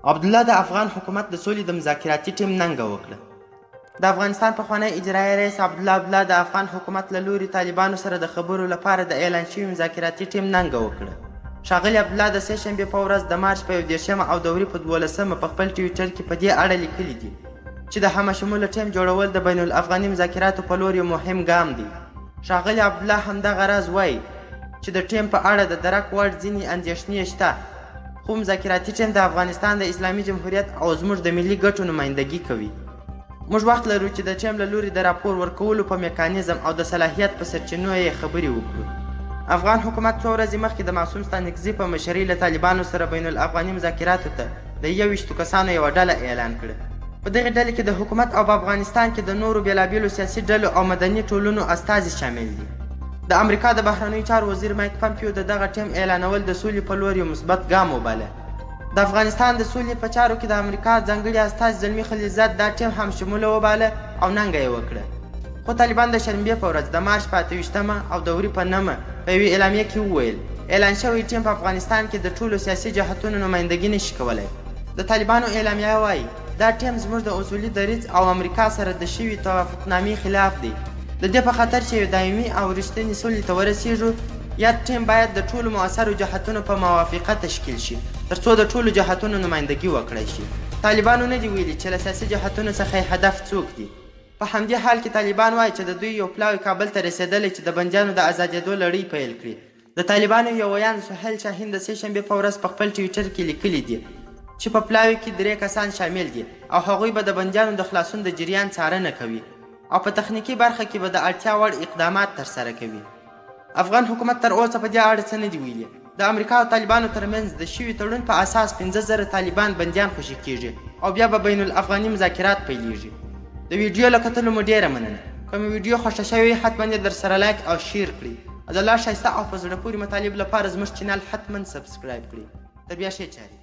عبدالله د افغان حکومت د سولې د مذاکراتي ټیم ننګه وکړه. د افغانستان پخوانی اجرایي رئیس عبدالله د افغان حکومت له لوري طالبانو سره د خبرو لپاره د اعلان شوي مذاکراتي ټیم ننګه وکړه. ښاغلي عبدالله د سه شنبې په ورځ د مارچ په 31 او د وري په 12 په خپل ټویټر کې په دې اړه لیکلي دي چې د همشموله ټیم جوړول د بین الافغاني مذاکراتو په لور یو مهم ګام دی. ښاغلي عبدالله همدغه راز وایي چې د ټیم په اړه د درک وړ ځینې اندېښنې شته، خو مذاکراتي ټیم د افغانستان د اسلامي جمهوریت او زموږ د ملي ګټو نمایندګي کوي. موږ وخت لرو چې د ټیم له لوري د راپور ورکولو په میکانیزم او د صلاحیت په سرچینو یې خبرې وکړو. افغان حکومت څو ورځې مخکې د معصوم ستانکزي په مشرۍ له طالبانو سره بین الافغاني مذاکراتو ته د 21 کسانو یوه ډله اعلان کړه. په دغې ډلې کې د حکومت او په افغانستان کې د نورو بېلابېلو سیاسي ډلو او مدني ټولنو استازي شامل دي. د امریکا د بهرنیو چارو وزیر مایک پمپیو د دغه ټیم اعلانول د سولې په لور یو مثبت ګام وباله. د افغانستان د سولې په چارو کې د امریکا ځانګړي استازي زلمي خلیلزاد دا ټیم همشموله وباله او ننګه یې وکړه. خو طالبان د شنبې په ورځ د مارچ په 28 او د وري په 9 په یوې اعلامیه کې وویل اعلان شوی ټیم په افغانستان کې د ټولو سیاسي جهتونو نمایندګي نشي کولی. د طالبانو اعلامیه وایي دا ټیم زموږ د اصولي دریځ او امریکا سره د شوي توافقنامې خلاف دی. د دې په خاطر چې یو دایمي او رښتینې سولې ته ورسیږو، یاد ټیم باید د ټولو مؤثرو جهتونو په موافقه تشکیل شي ترڅو د ټولو جهتونو نمایندګي وکړی شي. طالبانو نه دي ویلي چې له سیاسي جهتونو څخه هدف څوک دي. په همدې حال کې طالبان وایي چې د دوی یو پلاوی کابل ته رسېدلی چې د بندیانو د ازادېدو لړۍ پیل کړي. د طالبانو یو ویان سهیل شاهین د سه شنبې په ورځ په خپل ټویټر کې لیکلي دي چې په پلاوي کې 3 کسان شامل دي او هغوی به د بندیانو د خلاصون د جریان څارنه کوي او په تخنیکي برخه کې به د اړتیا وړ اقدامات ترسره کوي. افغان حکومت تر اوسه په دې اړه څه نه دي ویلي. د امریکا او طالبانو ترمنځ د شوي تړون په اساس 15,000 طالبان بندیان خوشي کیږي او بیا به بین الافغاني مذاکرات پیلیږي. د ویډیو له کتلو مو ډیره مننه. که مې ویډیو خوښه شوې حتما یې درسره لایک او شیر کړئ. د لا ښایسته او په زړه پورې مطالب لپاره زموږ چینل حتما سبسکرایب کړئ. تر بیا ښې چارې.